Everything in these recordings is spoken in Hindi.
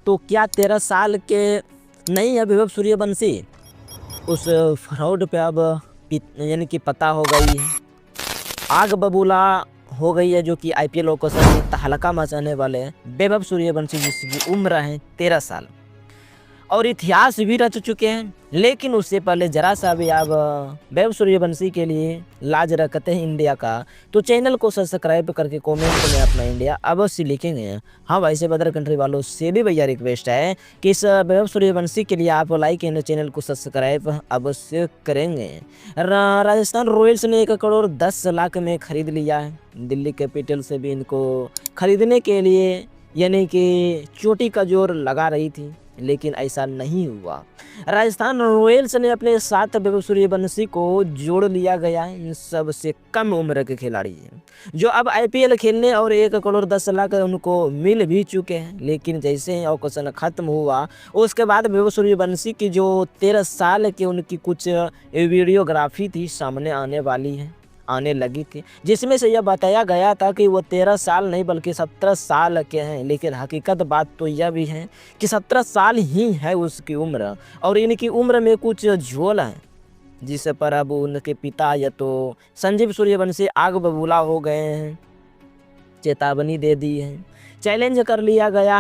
तो क्या 13 साल के नहीं है वैभव सूर्यवंशी? उस फ्रॉड पे अब यानी कि पता हो गई है, आग बबूला हो गई है, जो कि आईपीएल लोकेशन में तहलका मचाने वाले हैं वैभव सूर्यवंशी, जिसकी उम्र है 13 साल और इतिहास भी रच चुके हैं। लेकिन उससे पहले जरा सा भी आप वैभव सूर्यवंशी के लिए लाज रखते हैं इंडिया का, तो चैनल को सब्सक्राइब करके कमेंट में अपना इंडिया अवश्य लिखेंगे। हाँ, वैसे अदर कंट्री वालों से भी भैया रिक्वेस्ट है कि इस वैभव सूर्यवंशी के लिए आप लाइक एंड चैनल को सब्सक्राइब अवश्य करेंगे। राजस्थान रॉयल्स ने 1 करोड़ 10 लाख में खरीद लिया है। दिल्ली कैपिटल से भी इनको खरीदने के लिए यानी कि चोटी का जोर लगा रही थी, लेकिन ऐसा नहीं हुआ। राजस्थान रॉयल्स ने अपने साथ वैभव सूर्यवंशी को जोड़ लिया गया है। इन सबसे कम उम्र के खिलाड़ी हैं जो अब आईपीएल खेलने और 1 करोड़ 10 लाख उनको मिल भी चुके हैं। लेकिन जैसे ही ऑक्शन खत्म हुआ उसके बाद वैभव सूर्यवंशी की जो 13 साल की उनकी कुछ वीडियोग्राफी थी सामने आने लगी थी, जिसमें से यह बताया गया था कि वो 13 साल नहीं बल्कि 17 साल के हैं। लेकिन हकीकत बात तो यह भी है कि 17 साल ही है उसकी उम्र और इनकी उम्र में कुछ झोल है, जिस पर अब उनके पिता या तो संजीव सूर्यवंशी आग बबूला हो गए हैं, चेतावनी दे दी है, चैलेंज कर दिया गया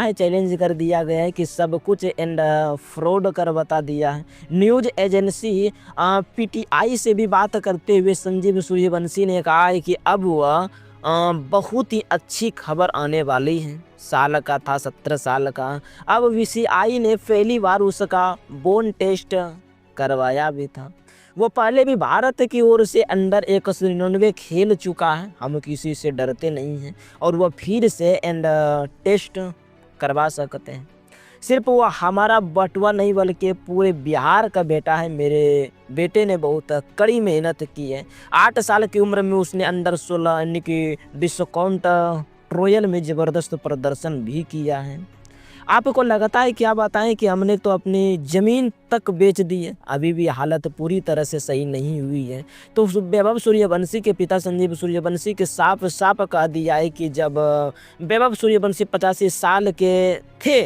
है कि सब कुछ एंड फ्रॉड कर बता दिया है। न्यूज़ एजेंसी पीटीआई से भी बात करते हुए संजीव सूर्यवंशी ने कहा है कि अब वह बहुत ही अच्छी खबर आने वाली है। साल का था, 17 साल का। अब बीसीसीआई ने पहली बार उसका बोन टेस्ट करवाया भी था। वो पहले भी भारत की ओर से अंडर 199 खेल चुका है, हम किसी से डरते नहीं हैं और वह फिर से टेस्ट करवा सकते हैं। सिर्फ वो हमारा बटुआ नहीं बल्कि पूरे बिहार का बेटा है। मेरे बेटे ने बहुत कड़ी मेहनत की है। 8 साल की उम्र में उसने अंडर 16 यानी कि डिस्काउंट ट्रायल में ज़बरदस्त प्रदर्शन भी किया है। आपको लगता है क्या बताएं कि हमने तो अपनी ज़मीन तक बेच दी है, अभी भी हालत पूरी तरह से सही नहीं हुई है। तो वैभव सूर्यवंशी के पिता संजीव सूर्यवंशी के साफ कह दिया है कि जब वैभव सूर्यवंशी 85 साल के थे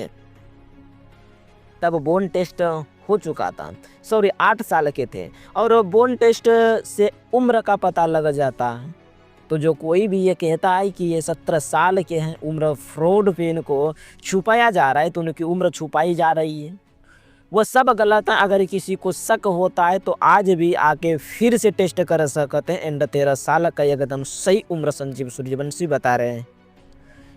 तब बोन टेस्ट हो चुका था। 8 साल के थे और बोन टेस्ट से उम्र का पता लग जाता है। तो जो कोई भी ये कहता है कि ये 17 साल के हैं, उम्र फ्रॉड पे इनको छुपाया जा रहा है, तो उनकी उम्र छुपाई जा रही है, वो सब गलत है। अगर किसी को शक होता है तो आज भी आके फिर से टेस्ट कर सकते हैं। एंड 13 साल का एकदम सही उम्र संजीव सूर्यवंशी बता रहे हैं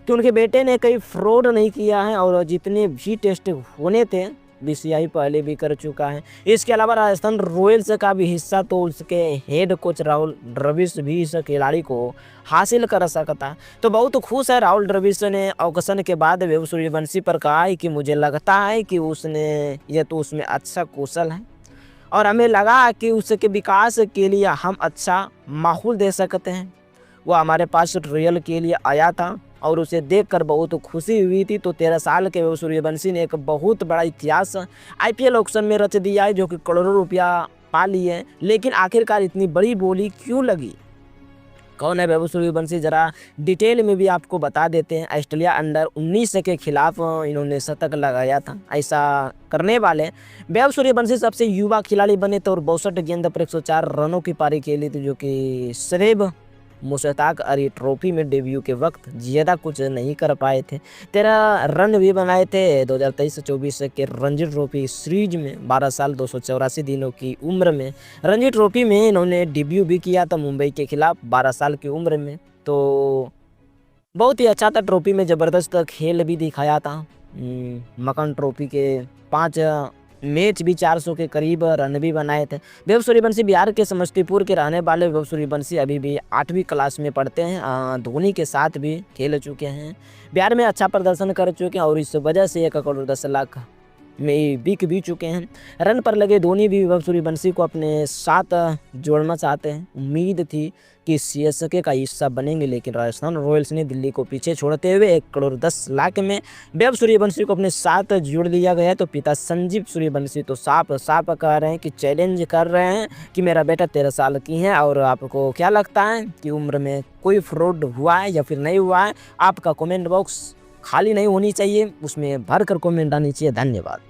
कि उनके बेटे ने कहीं फ्रॉड नहीं किया है और जितने भी टेस्ट होने थे बीसीसीआई पहले भी कर चुका है। इसके अलावा राजस्थान रॉयल्स का भी हिस्सा तो उसके हेड कोच राहुल द्रविड़ भी इस खिलाड़ी को हासिल कर सकता। तो बहुत खुश है राहुल द्रविड़ ने ऑक्शन के बाद वैभव सूर्यवंशी पर कहा है कि मुझे लगता है कि उसमें अच्छा कौशल है और हमें लगा कि उसके विकास के लिए हम अच्छा माहौल दे सकते हैं। वो हमारे पास ट्रायल के लिए आया था और उसे देखकर बहुत खुशी हुई थी। तो 13 साल के वैभव सूर्यवंशी ने एक बहुत बड़ा इतिहास आईपीएल ऑक्शन में रच दिया है, जो कि करोड़ों रुपया पा लिए हैं। लेकिन आखिरकार इतनी बड़ी बोली क्यों लगी? कौन है वैभव सूर्यवंशी, जरा डिटेल में भी आपको बता देते हैं। ऑस्ट्रेलिया अंडर 19 के खिलाफ इन्होंने शतक लगाया था। ऐसा करने वाले वैभव सूर्यवंशी सबसे युवा खिलाड़ी बने थे और 62 गेंद पर 104 रनों की पारी खेली थी, जो कि शोएब मुश्ताक अली ट्रॉफी में डेब्यू के वक्त ज़्यादा कुछ नहीं कर पाए थे। 13 रन भी बनाए थे 2023-24 के रणजी ट्रॉफी सीरीज में। 12 साल 284 दिनों की उम्र में रणजी ट्रॉफी में इन्होंने डेब्यू भी किया था मुंबई के खिलाफ 12 साल की उम्र में। तो बहुत ही अच्छा था, ट्रॉफी में ज़बरदस्त खेल भी दिखाया था। मक्खन ट्रॉफी के 5 मैच भी 400 के करीब रन भी बनाए थे। वैभव सूर्यवंशी बिहार के समस्तीपुर के रहने वाले वैभव सूर्यवंशी अभी भी 8वीं क्लास में पढ़ते हैं। धोनी के साथ भी खेल चुके हैं, बिहार में अच्छा प्रदर्शन कर चुके हैं और इस वजह से 1 करोड़ 10 लाख में बिक भी चुके हैं। रन पर लगे धोनी भी वैभव सूर्यवंशी को अपने साथ जोड़ना चाहते हैं। उम्मीद थी कि सीएसके का हिस्सा बनेंगे, लेकिन राजस्थान रॉयल्स ने दिल्ली को पीछे छोड़ते हुए 1 करोड़ 10 लाख में वैभव सूर्यवंशी को अपने साथ जोड़ लिया गया है। तो पिता संजीव सूर्यवंशी तो साफ कह रहे हैं कि चैलेंज कर रहे हैं कि मेरा बेटा 13 साल की है। और आपको क्या लगता है कि उम्र में कोई फ्रॉड हुआ है या फिर नहीं हुआ है? आपका कमेंट बॉक्स खाली नहीं होनी चाहिए, उसमें भर कर कमेंट आनी चाहिए। धन्यवाद।